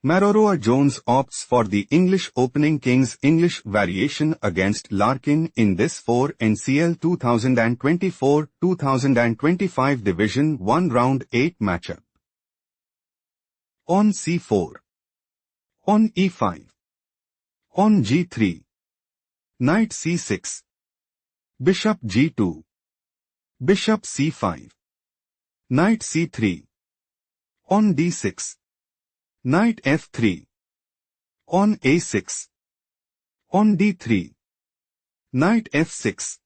Maroroa Jones opts for the English opening King's English variation against Larkin in this 4 NCL 2024-2025 Division 1 Round 8 matchup. On c4. On e5. On g3. Knight c6. Bishop g2. Bishop c5. Knight c3. On d6. Knight f3. On a6. On d3. Knight f6.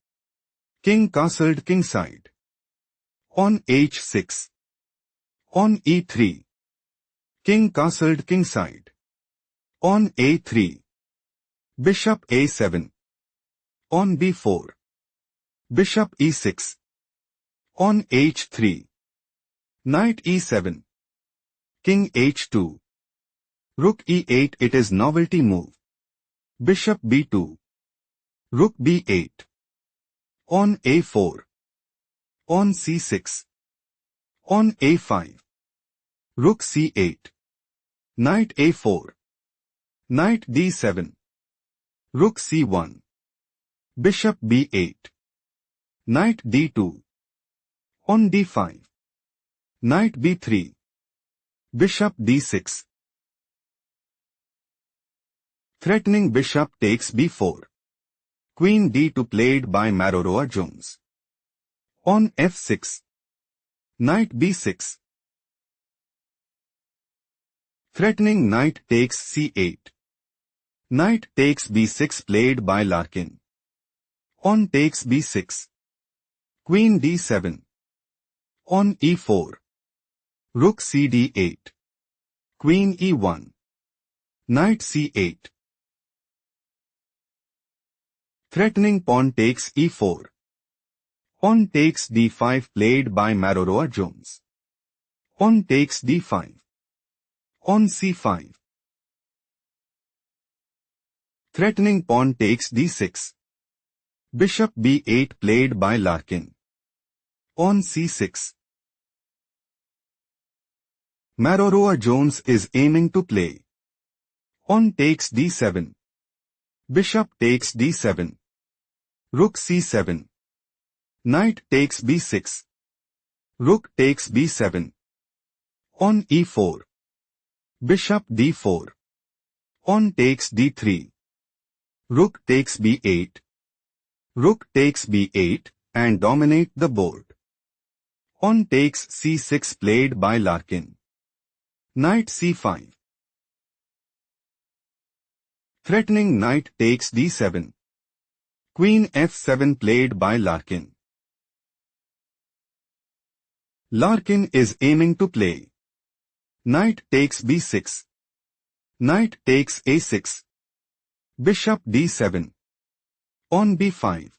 King castled kingside. On h6. On e3. King castled kingside. On a3. Bishop a7. On b4. Bishop e6. On h3. Knight e7. King h2. Rook e8. It is novelty move. Bishop b2. Rook b8. On a4. On c6. On a5. Rook c8. Knight a4. Knight d7. Rook c1. Bishop b8. Knight d2. On d5. Knight b3. Bishop d6. Threatening bishop takes b4. Queen d2 played by Maroroa Jones. On f6. Knight b6. Threatening knight takes c8. Knight takes b6 played by Larkin. On takes b6. Queen d7. On e4. Rook cd8. Queen e1. Knight c8. Threatening pawn takes e4. On takes d5 played by Maroroa Jones. On takes d5. On c5. Threatening pawn takes d6. Bishop b8 played by Larkin. On c6. Maroroa Jones is aiming to play. On takes d7. Bishop takes d7. Rook c7. Knight takes b6. Rook takes b7. On e4. Bishop d4. On takes d3. Rook takes b8. Rook takes b8 and dominate the board. On takes c6 played by Larkin. Knight c5. Threatening knight takes d7. Queen f7 played by Larkin. Larkin is aiming to play. Knight takes b6. Knight takes a6. Bishop d7. On b5.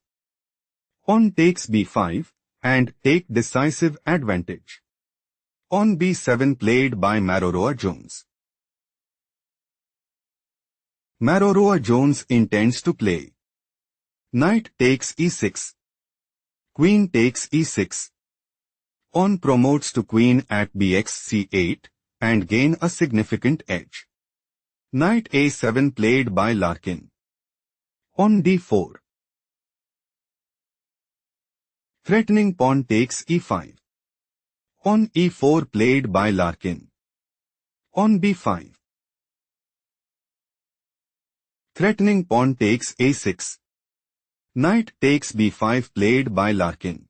On takes b5 and take decisive advantage. On b7 played by Maroroa Jones. Maroroa Jones intends to play. Knight takes e6. Queen takes e6. On promotes to queen at bx c8 and gain a significant edge. Knight a7 played by Larkin. On d4. Threatening pawn takes e5. On e4 played by Larkin. On b5. Threatening pawn takes a6. Knight takes b5 played by Larkin.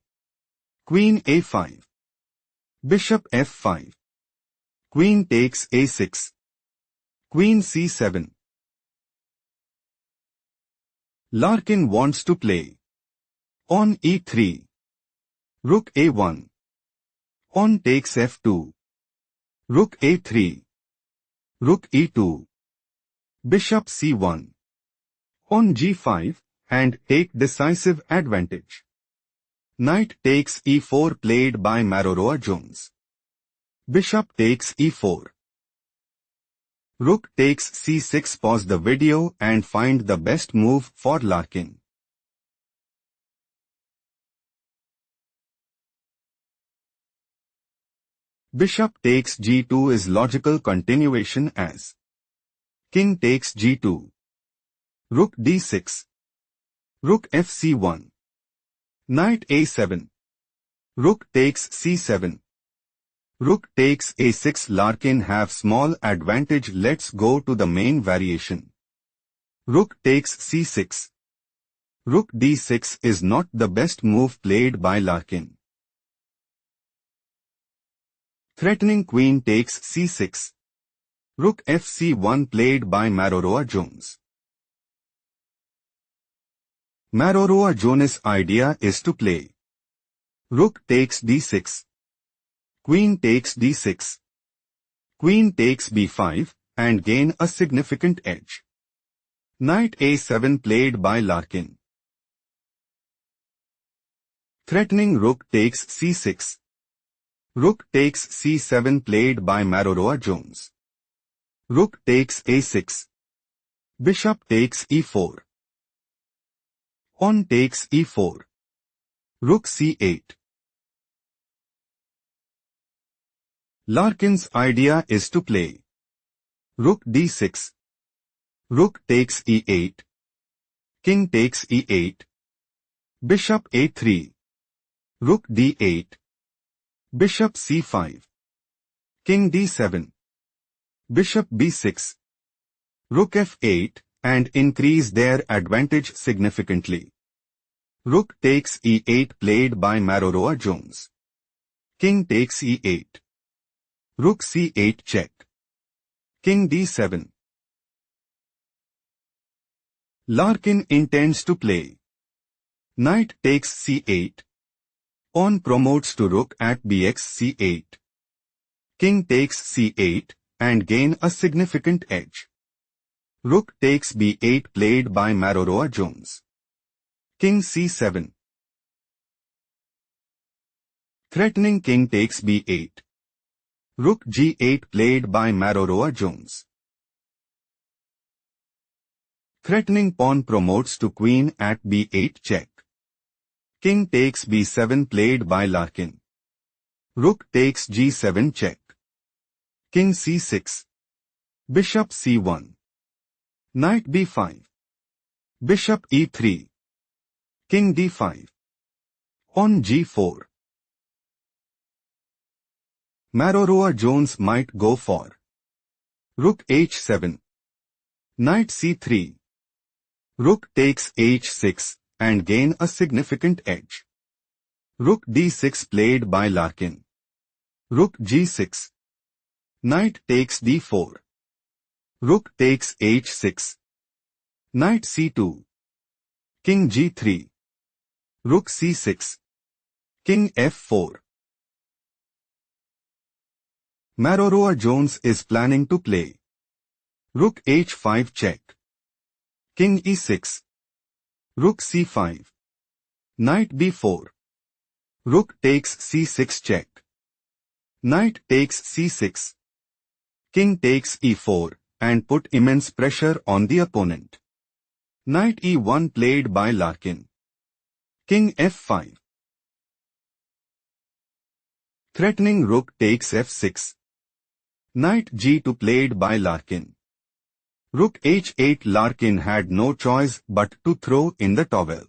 Queen a5. Bishop f5. Queen takes a6. Queen c7. Larkin wants to play. On e3. Rook a1. On takes f2. Rook a3. Rook e2. Bishop c1. On g5 and take decisive advantage. Knight takes e4 played by Maroroa Jones. Bishop takes e4. Rook takes c6. Pause the video and find the best move for Larkin. Bishop takes g2 is logical continuation as King takes g2. Rook d6. Rook fc1. Knight a7. Rook takes c7. Rook takes a6. Larkin have small advantage. Let's go to the main variation. Rook takes c6. Rook d6 is not the best move played by Larkin. Threatening queen takes c6. Rook fc1 played by Maroroa Jones. Maroroa Jones' idea is to play Rook takes d6. Queen takes d6. Queen takes b5 and gain a significant edge. Knight a7 played by Larkin. Threatening rook takes c6. Rook takes c7 played by Maroroa Jones. Rook takes a6. Bishop takes e4. Pawn takes e4. Rook c8. Larkin's idea is to play Rook d6. Rook takes e8. King takes e8. Bishop a3. Rook d8. Bishop c5. King d7. Bishop b6. Rook f8 and increase their advantage significantly. Rook takes e8 played by Maroroa Jones. King takes e8. Rook c8 check. King d7. Larkin intends to play Knight takes c8. Pawn promotes to rook at bx c8. King takes c8 and gain a significant edge. Rook takes b8 played by Maroroa Jones. King c7. Threatening king takes b8. Rook g8 played by Maroroa Jones. Threatening pawn promotes to queen at b8 check. King takes b7 played by Larkin. Rook takes g7 check. King c6. Bishop c1. Knight b5. Bishop e3. King d5. Pawn g4. Maroroa Jones might go for Rook h7. Knight c3. Rook takes h6 and gain a significant edge. Rook d6 played by Larkin. Rook g6. Knight takes d4. Rook takes h6. Knight c2. King g3. Rook c6. King f4. Maroroa Jones is planning to play Rook h5 check. King e6. Rook c5. Knight b4. Rook takes c6 check. Knight takes c6. King takes e4 and put immense pressure on the opponent. Knight e1 played by Larkin. King f5. Threatening rook takes f6. Knight g2 played by Larkin. Rook h8. Larkin had no choice but to throw in the towel.